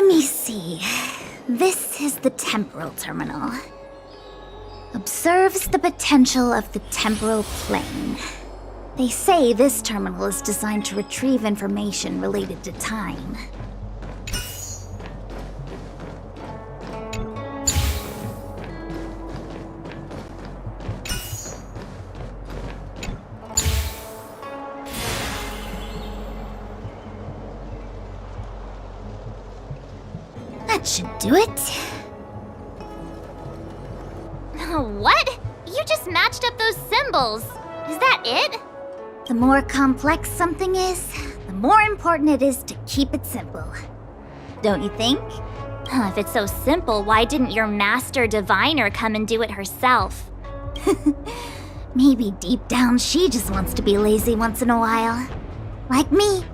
Let me see. This is the temporal terminal. Observes the potential of the temporal plane. They say this terminal is designed to retrieve information related to time. That should do it. What? You just matched up those symbols. Is that it? The more complex something is, the more important it is to keep it simple. Don't you think? If it's so simple, why didn't your master diviner come and do it herself? Maybe deep down she just wants to be lazy once in a while. Like me.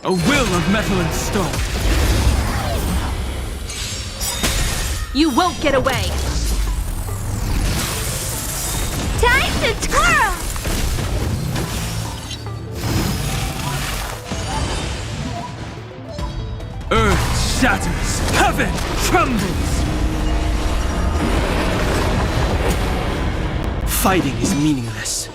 A will of metal and stone. You won't get away! Time to twirl! Earth shatters, heaven trembles. Fighting is meaningless.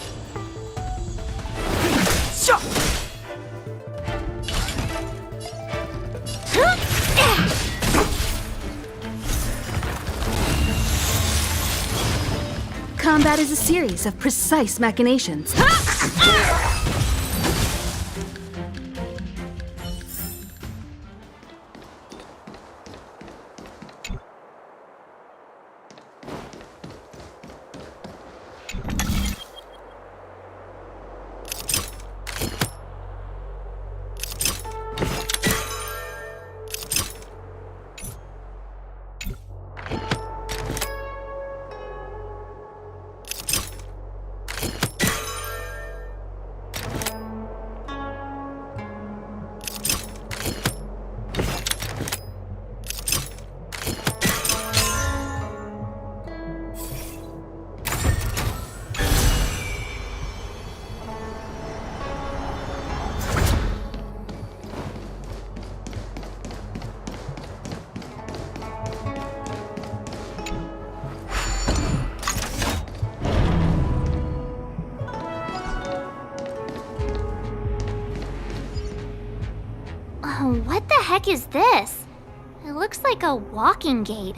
Combat is a series of precise machinations. What the heck is this? It looks like a walking gate.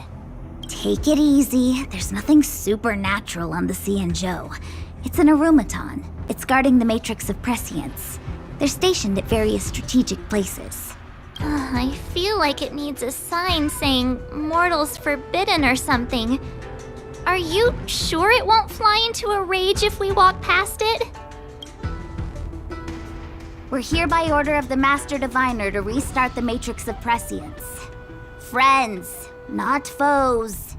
Take it easy. There's nothing supernatural on the CNJO. It's an Arumaton. It's guarding the Matrix of Prescience. They're stationed at various strategic places. I feel like it needs a sign saying mortals forbidden or something. Are you sure it won't fly into a rage if we walk past it? We're here by order of the Master Diviner to restart the Matrix of Prescience. Friends, not foes.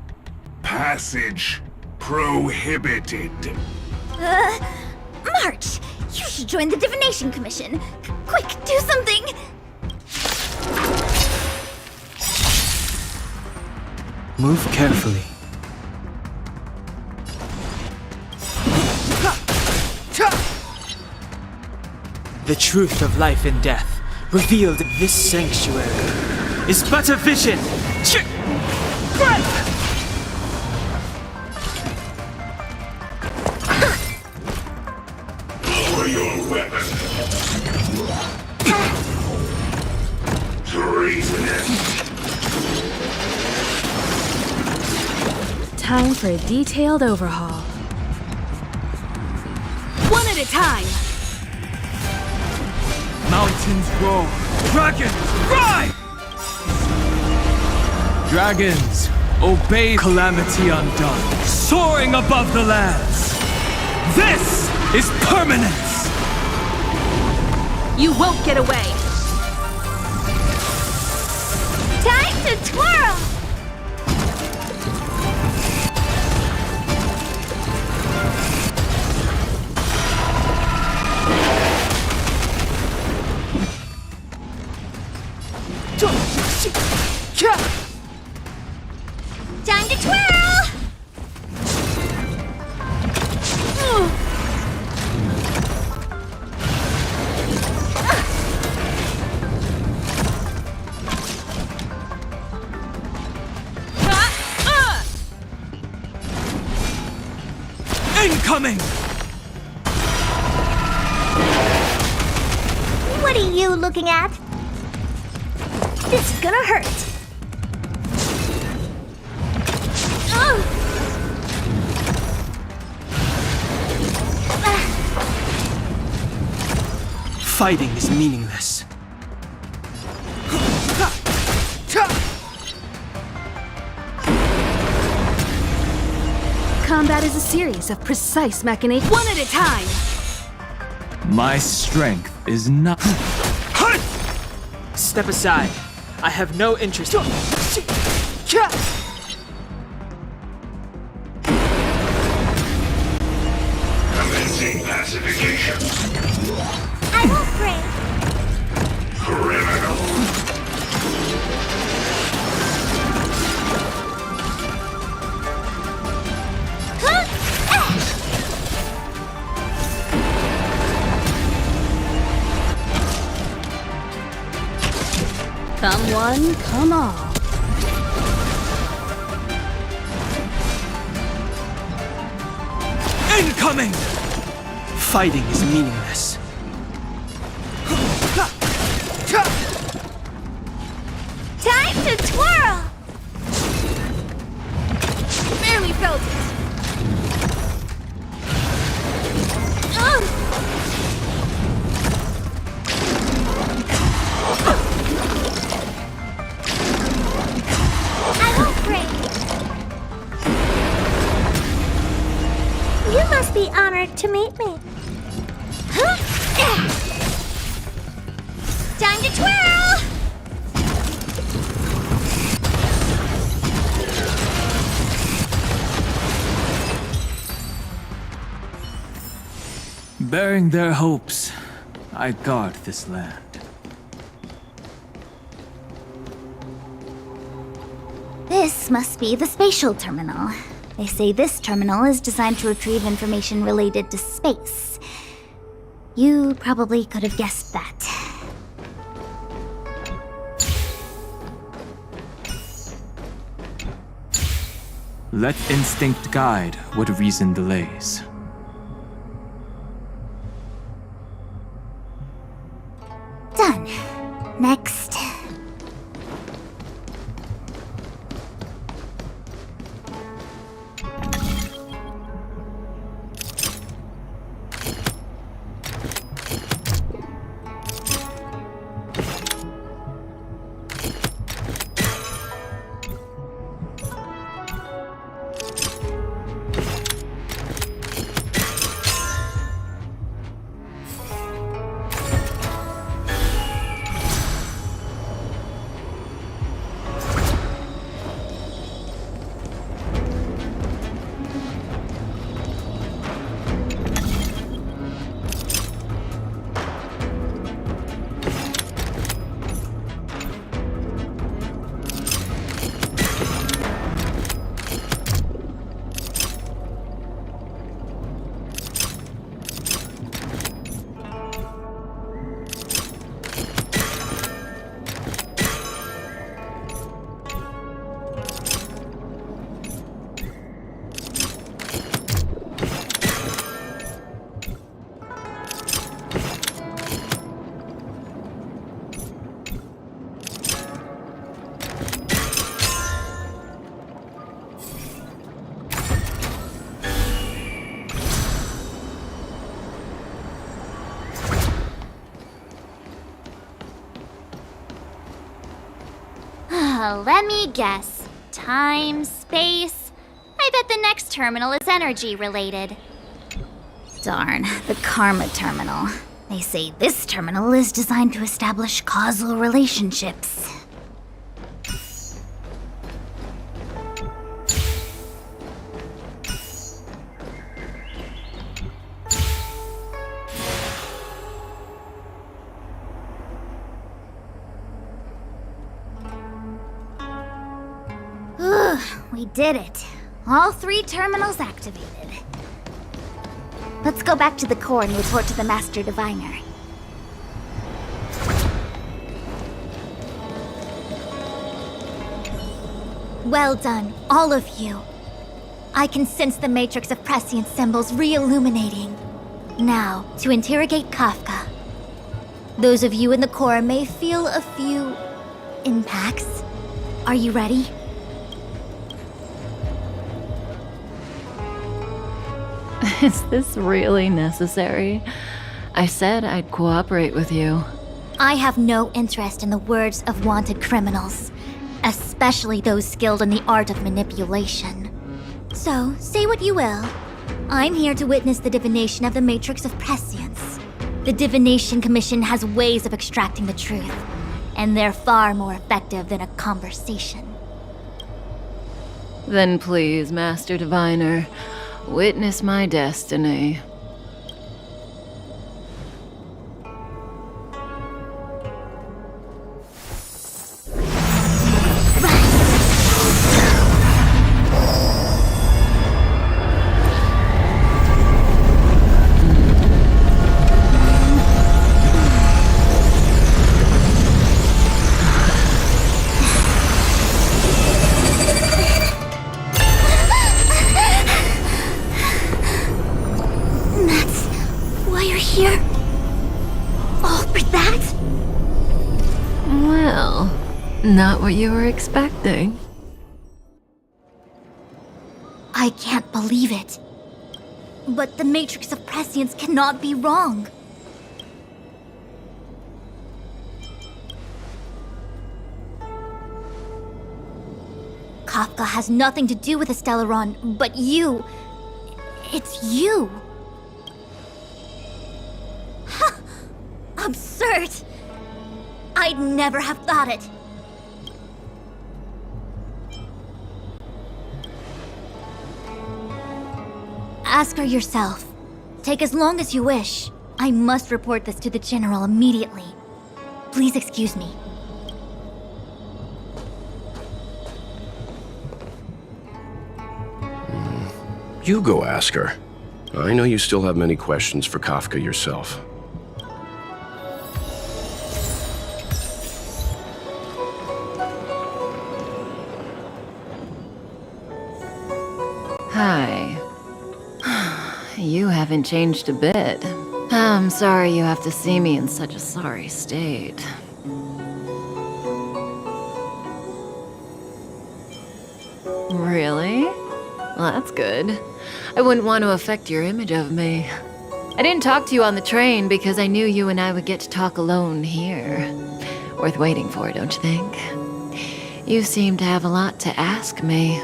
Passage prohibited. March! You should join the Divination Commission. Quick, do something! Move carefully. The truth of life and death, revealed in this sanctuary, is but a vision. Lower your weapon. Treasonous. Time for a detailed overhaul. at a time! Mountains roar. Dragons, rise! Dragons, obey calamity undone, soaring above the lands. This is permanence! You won't get away! Time to twirl! Time to twirl! Incoming! What are you looking at? This is gonna hurt. Fighting is meaningless. Combat is a series of precise machinations. One at a time! My strength is not. Step aside. I have no interest. Commencing pacification. I won't break. Criminal. Come one, come all. Incoming! Fighting is meaningless. Time to twirl! Barely felt it. I won't break. You must be honored to meet me. Time to twirl! Bearing their hopes, I guard this land. This must be the spatial terminal. They say this terminal is designed to retrieve information related to space. You probably could have guessed that. Let instinct guide what reason delays. Done. Next. Let me guess. Time, space. I bet the next terminal is energy related. Darn, the Karma Terminal. They say this terminal is designed to establish causal relationships. We did it. All 3 terminals activated. Let's go back to the core and report to the Master Diviner. Well done, all of you. I can sense the matrix of prescient symbols re-illuminating. Now, to interrogate Kafka. Those of you in the core may feel a few impacts. Are you ready? Is this really necessary? I said I'd cooperate with you. I have no interest in the words of wanted criminals, especially those skilled in the art of manipulation. So, say what you will. I'm here to witness the divination of the Matrix of Prescience. The Divination Commission has ways of extracting the truth, and they're far more effective than a conversation. Then please, Master Diviner, witness my destiny. Not what you were expecting. I can't believe it. But the Matrix of Prescience cannot be wrong. Kafka has nothing to do with the Stellaron, but you... It's you. Ha! Absurd! I'd never have thought it. Ask her yourself. Take as long as you wish. I must report this to the General immediately. Please excuse me. You go ask her. I know you still have many questions for Kafka yourself. Hi. You haven't changed a bit. I'm sorry you have to see me in such a sorry state. Really? Well, that's good. I wouldn't want to affect your image of me. I didn't talk to you on the train because I knew you and I would get to talk alone here. Worth waiting for, don't you think? You seem to have a lot to ask me.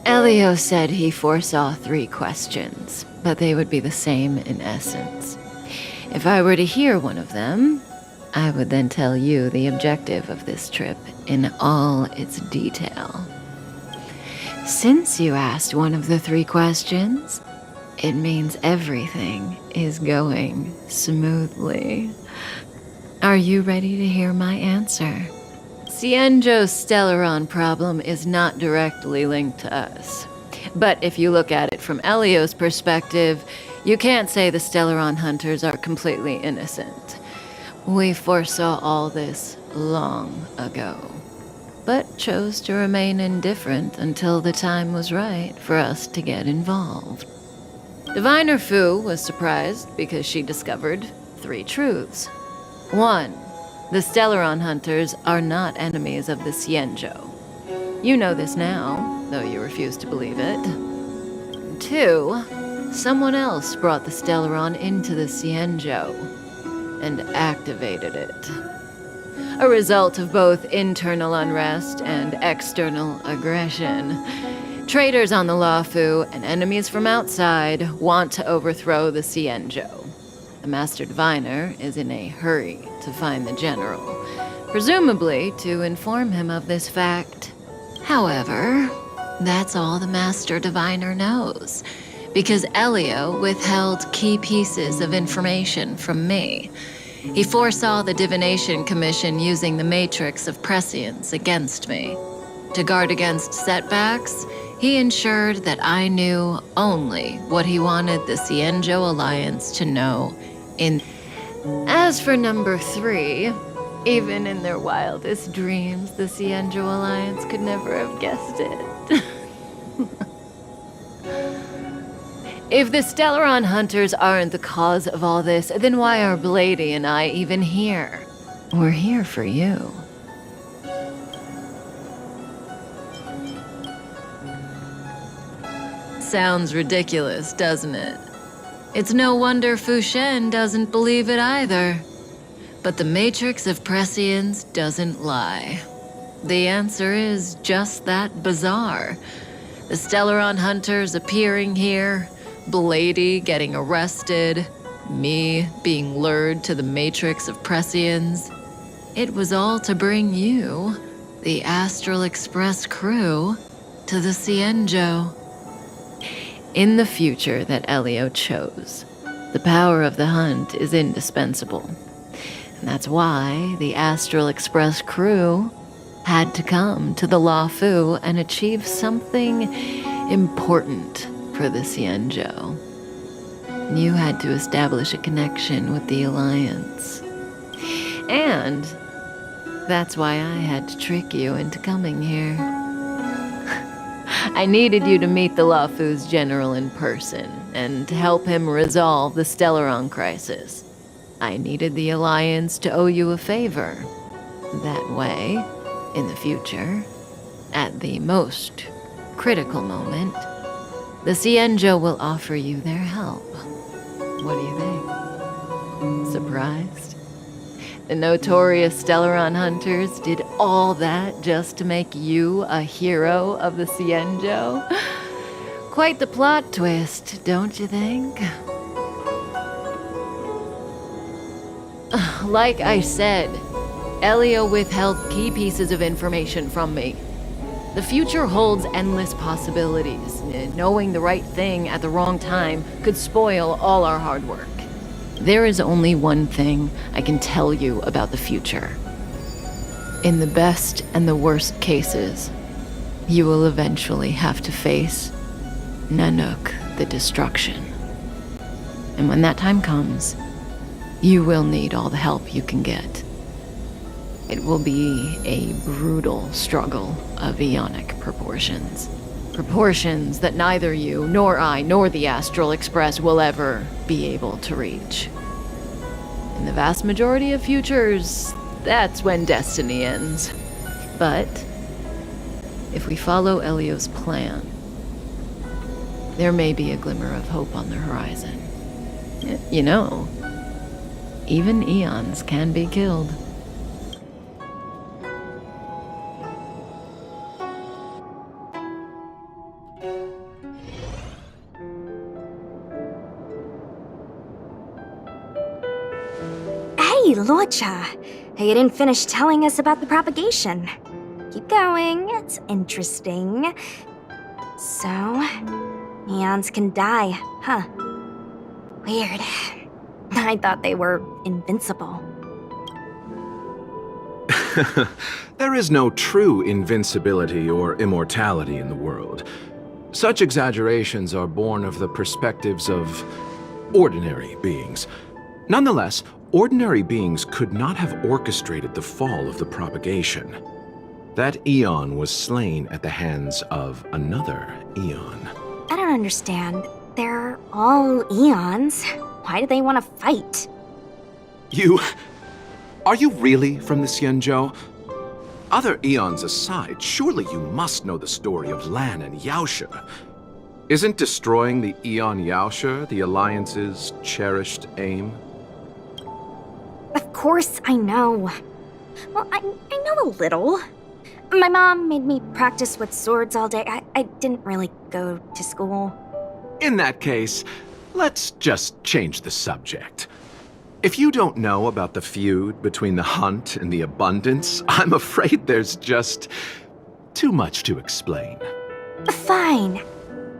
Elio said he foresaw 3 questions, but they would be the same in essence. If I were to hear one of them, I would then tell you the objective of this trip in all its detail. Since you asked one of the 3 questions, it means everything is going smoothly. Are you ready to hear my answer? Cienjo's Stellaron problem is not directly linked to us. But if you look at it from Elio's perspective, you can't say the Stellaron hunters are completely innocent. We foresaw all this long ago, but chose to remain indifferent until the time was right for us to get involved. Diviner Fu was surprised because she discovered 3 truths. 1. The Stellaron hunters are not enemies of the Cienjo. You know this now, though you refuse to believe it. 2. Someone else brought the Stellaron into the Cienjo and activated it. a result of both internal unrest and external aggression. Traitors on the Luofu and enemies from outside want to overthrow the Xianzhou. The Master Diviner is in a hurry to find the general, presumably to inform him of this fact. However, that's all the Master Diviner knows, because Elio withheld key pieces of information from me. He foresaw the Divination Commission using the Matrix of Prescience against me. To guard against setbacks, he ensured that I knew only what he wanted the Xianzhou Alliance to know. As for number 3, even in their wildest dreams, the Xianzhou Alliance could never have guessed it. If the Stellaron Hunters aren't the cause of all this, then why are Blady and I even here? We're here for you. Sounds ridiculous, doesn't it? It's no wonder Fu Shen doesn't believe it either. But the Matrix of Prescience doesn't lie. The answer is just that bizarre. The Stellaron Hunters appearing here, Blady getting arrested, me being lured to the Matrix of Prescience. It was all to bring you, the Astral Express crew, to the Xianzhou. In the future that Elio chose, the power of the hunt is indispensable. And that's why the Astral Express crew had to come to the Luofu and achieve something important for the Xianzhou. You had to establish a connection with the Alliance. And that's why I had to trick you into coming here. I needed you to meet the Luofu's general in person and to help him resolve the Stellaron crisis. I needed the Alliance to owe you a favor. That way, in the future, at the most critical moment, the Xianzhou will offer you their help. What do you think? Surprised? The notorious Stellaron Hunters did all that just to make you a hero of the Xianzhou? Quite the plot twist, don't you think? Like I said, Elio withheld key pieces of information from me. The future holds endless possibilities. Knowing the right thing at the wrong time could spoil all our hard work. There is only one thing I can tell you about the future. In the best and the worst cases, you will eventually have to face Nanook the Destruction. And when that time comes, you will need all the help you can get. It will be a brutal struggle of eonic proportions. Proportions that neither you, nor I, nor the Astral Express will ever be able to reach. In the vast majority of futures, that's when destiny ends. But if we follow Elio's plan, there may be a glimmer of hope on the horizon. You know, even eons can be killed. Hey, Luocha! You didn't finish telling us about the propagation. Keep going, it's interesting. So, eons can die, huh? Weird. I thought they were invincible. There is no true invincibility or immortality in the world. Such exaggerations are born of the perspectives of ordinary beings. Nonetheless, ordinary beings could not have orchestrated the fall of the propagation. That eon was slain at the hands of another eon. I don't understand. They're all eons. Why do they want to fight? Are you really from the Xianzhou? Other eons aside, surely you must know the story of Lan and Yaoshe. Isn't destroying the Eon Yaoshe the Alliance's cherished aim? Of course I know. Well, I know a little. My mom made me practice with swords all day. I didn't really go to school. In that case, let's just change the subject. If you don't know about the feud between the hunt and the abundance, I'm afraid there's just too much to explain. Fine.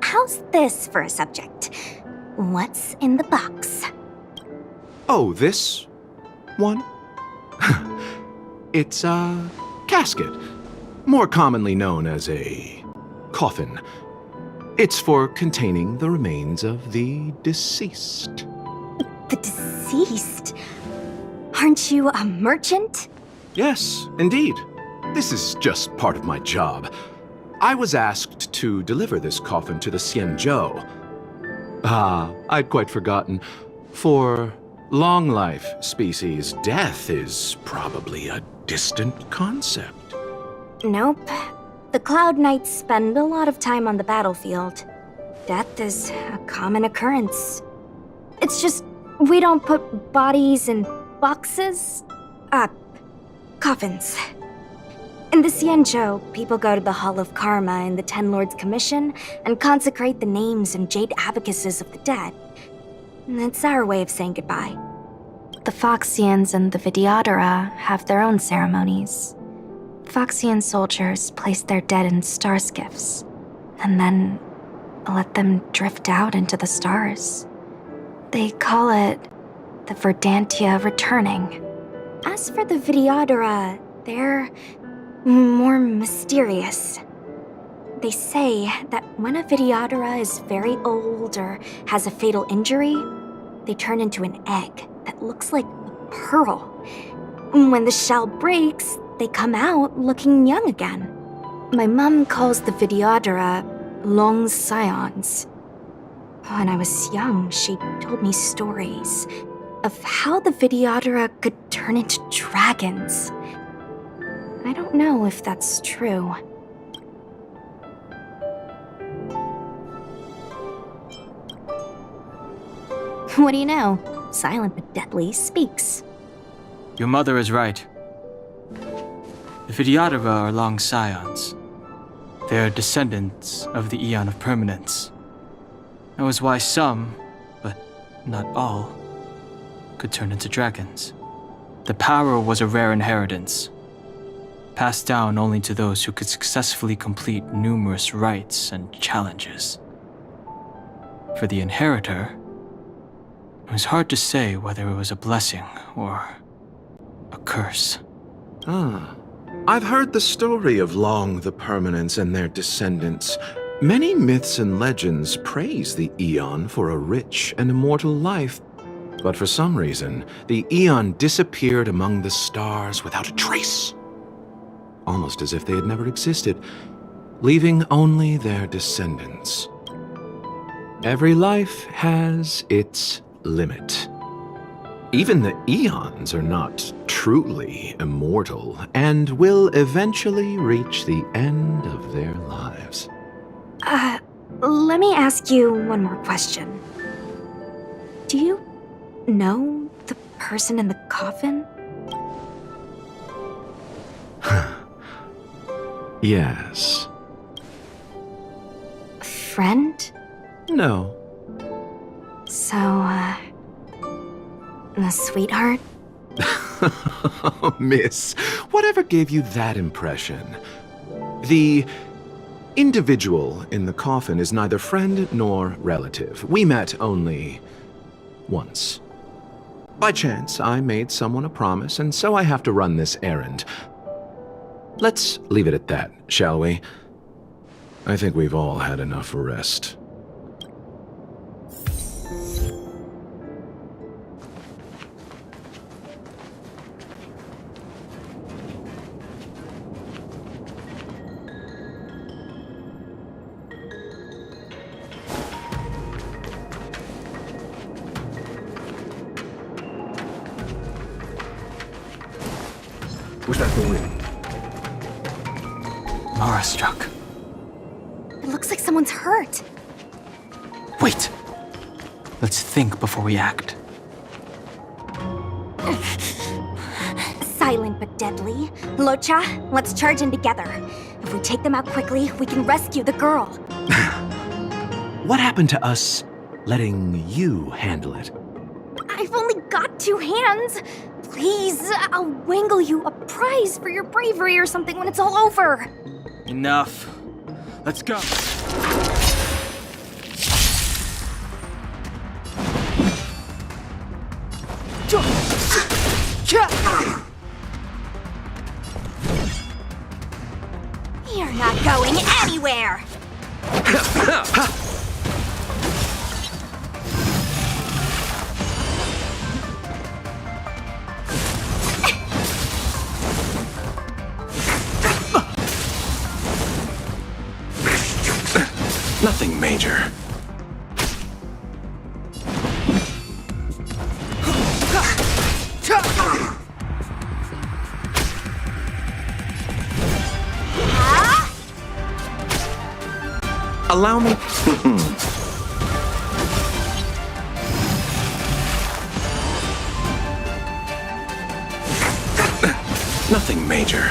How's this for a subject? What's in the box? Oh, this one? It's a casket, more commonly known as a coffin. It's for containing the remains of the deceased. The deceased? Aren't you a merchant? Yes, indeed. This is just part of my job. I was asked to deliver this coffin to the Xianzhou. I'd quite forgotten. For long life species, death is probably a distant concept. Nope. The Cloud Knights spend a lot of time on the battlefield. Death is a common occurrence. It's just, we don't put bodies in boxes. Coffins. In the Xianzhou, people go to the Hall of Karma in the Ten Lords Commission and consecrate the names and jade abacuses of the dead. It's our way of saying goodbye. The Foxians and the Vidyadhara have their own ceremonies. Foxian soldiers place their dead in star skiffs, and then let them drift out into the stars. They call it the Verdantia returning. As for the Vidyadhara, they're more mysterious. They say that when a Vidyadhara is very old or has a fatal injury, they turn into an egg that looks like a pearl. When the shell breaks, they come out looking young again. My mom calls the Vidyadhara long scions. When I was young, she told me stories of how the Vidyadhara could turn into dragons. I don't know if that's true. What do you know? Silent but deadly speaks. Your mother is right. The Vidyadhara are long scions. They are descendants of the Eon of Permanence. That was why some, but not all, could turn into dragons. The power was a rare inheritance, passed down only to those who could successfully complete numerous rites and challenges. For the inheritor, it was hard to say whether it was a blessing or a curse. I've heard the story of Long the Permanence and their descendants. Many myths and legends praise the Eon for a rich and immortal life. But for some reason, the Eon disappeared among the stars without a trace. Almost as if they had never existed, leaving only their descendants. Every life has its limit. Even the Eons are not truly immortal and will eventually reach the end of their lives. Let me ask you one more question. Do you know the person in the coffin? Yes. Friend? No. So, a sweetheart? Miss, whatever gave you that impression? The individual in the coffin is neither friend nor relative. We met only once. By chance, I made someone a promise, and so I have to run this errand. Let's leave it at that, shall we? I think we've all had enough rest. Was that the wind? Mara struck. It looks like someone's hurt. Wait! Let's think before we act. silent but deadly. Locha, let's charge in together. If we take them out quickly, we can rescue the girl. What happened to us letting you handle it? I've only got 2 hands. Please, I'll wangle you a prize for your bravery or something when it's all over. Enough. Let's go. You're not going anywhere. Nothing major. Allow me. Nothing major.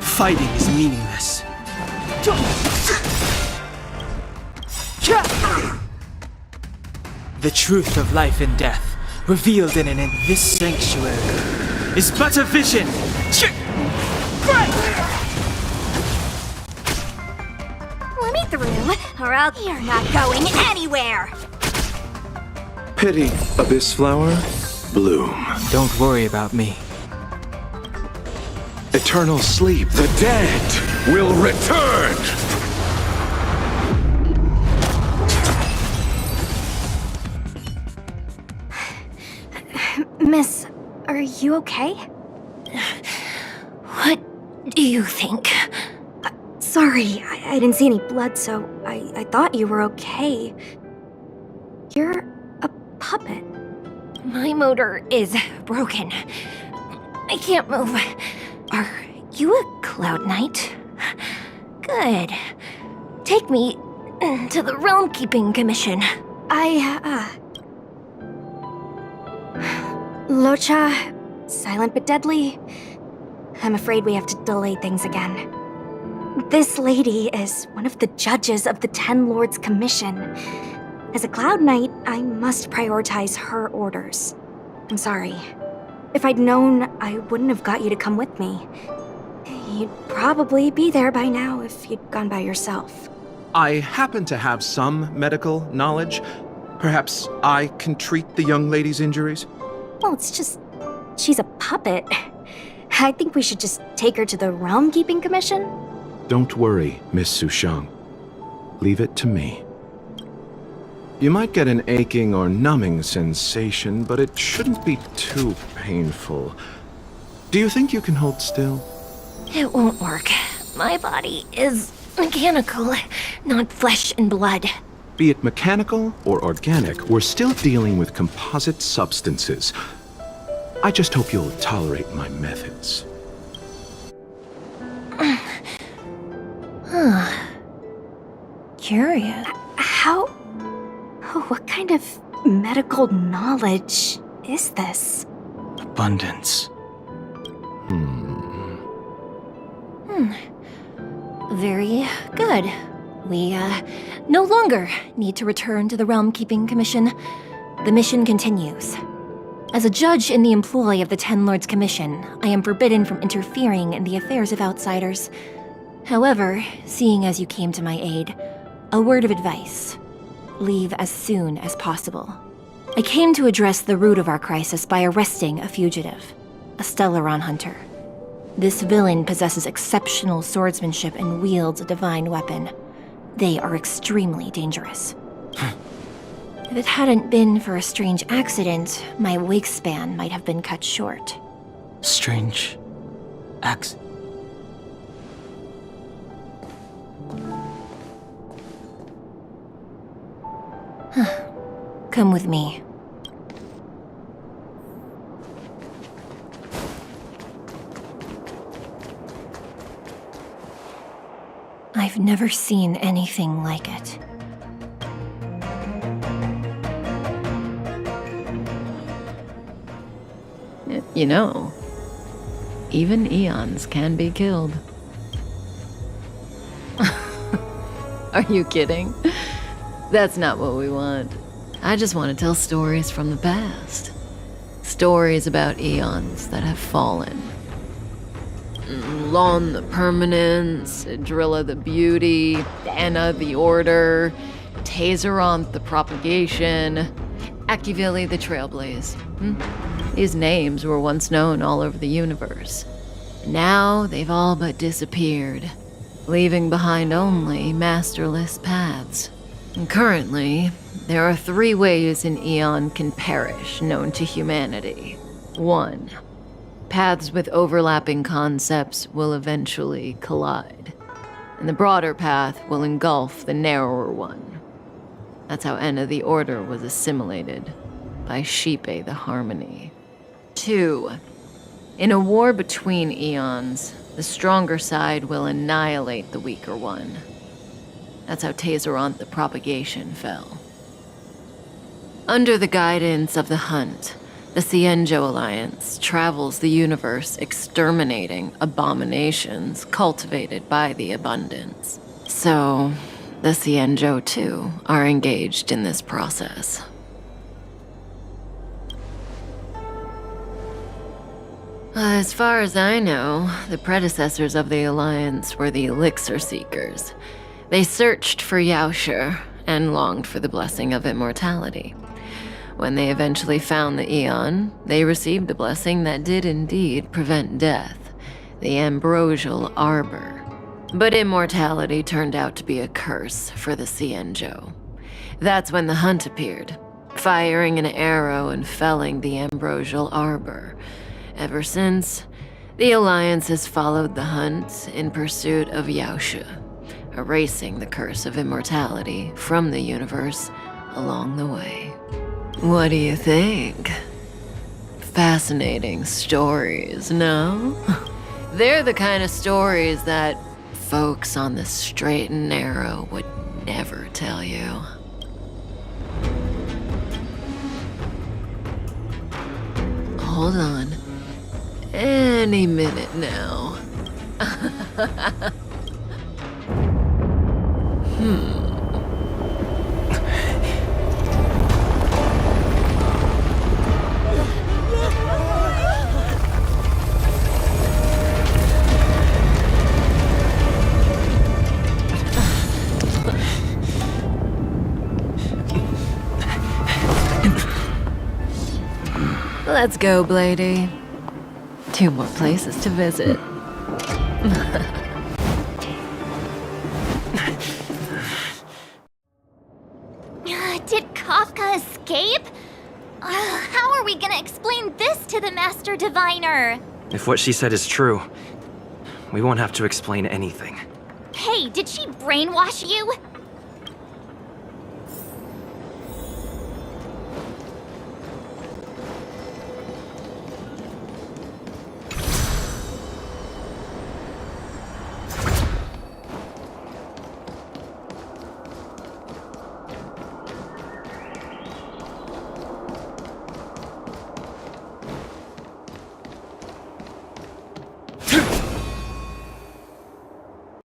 Fighting is meaningless. The truth of life and death, revealed in this sanctuary, is but a vision. Let me through, or else you're not going anywhere. Pity, Abyss Flower, bloom. Don't worry about me. Eternal sleep, the dead will return! Miss, are you okay? What do you think? Sorry, I didn't see any blood, so I thought you were okay. You're a puppet. My motor is broken. I can't move. Are you a Cloud Knight? Good. Take me to the Realm Keeping Commission. Locha, silent but deadly. I'm afraid we have to delay things again. This lady is one of the judges of the Ten Lords Commission. As a Cloud Knight, I must prioritize her orders. I'm sorry. If I'd known, I wouldn't have got you to come with me. You'd probably be there by now if you'd gone by yourself. I happen to have some medical knowledge. Perhaps I can treat the young lady's injuries? Well, it's just... she's a puppet. I think we should just take her to the Realm Keeping Commission. Don't worry, Miss Sushang. Leave it to me. You might get an aching or numbing sensation, but it shouldn't be too painful. Do you think you can hold still? It won't work. My body is mechanical, not flesh and blood. Be it mechanical or organic, we're still dealing with composite substances. I just hope you'll tolerate my methods. Curious. How... what kind of medical knowledge is this? Abundance. Very good. We, no longer need to return to the Realm Keeping Commission. The mission continues. As a judge in the employ of the Ten Lords Commission, I am forbidden from interfering in the affairs of outsiders. However, seeing as you came to my aid, a word of advice. Leave as soon as possible. I came to address the root of our crisis by arresting a fugitive, a Stellaron hunter. This villain possesses exceptional swordsmanship and wields a divine weapon. They are extremely dangerous. If it hadn't been for a strange accident, my wakespan might have been cut short. Strange. Come with me. I've never seen anything like it. You know, even eons can be killed. Are you kidding? That's not what we want. I just want to tell stories from the past. Stories about eons that have fallen. Lon the Permanence, Drilla the Beauty, Anna the Order, Tazeronth the Propagation, Akivili the Trailblaze. These names were once known all over the universe. Now they've all but disappeared, leaving behind only masterless paths. And currently, there are 3 ways an eon can perish known to humanity. 1. Paths with overlapping concepts will eventually collide, and the broader path will engulf the narrower one. That's how Enna the Order was assimilated, by Sheepe the Harmony. 2. In a war between eons, the stronger side will annihilate the weaker one. That's how Tazeronth the Propagation fell. Under the guidance of the Hunt, the Cienjo Alliance travels the universe exterminating abominations cultivated by the Abundance. So, the Cienjo, too, are engaged in this process. As far as I know, the predecessors of the Alliance were the Elixir Seekers. They searched for Yaoshi and longed for the blessing of immortality. When they eventually found the Eon, they received the blessing that did indeed prevent death, the Ambrosial Arbor. But immortality turned out to be a curse for the Cienjo. That's when the Hunt appeared, firing an arrow and felling the Ambrosial Arbor. Ever since, the Alliance has followed the Hunt in pursuit of Yaoshi, erasing the curse of immortality from the universe along the way. What do you think? Fascinating stories, no? They're the kind of stories that folks on the straight and narrow would never tell you. Hold on. Any minute now. Let's go, Blady. 2 more places to visit. Did Kafka escape? How are we gonna explain this to the Master Diviner? If what she said is true, we won't have to explain anything. Hey, did she brainwash you?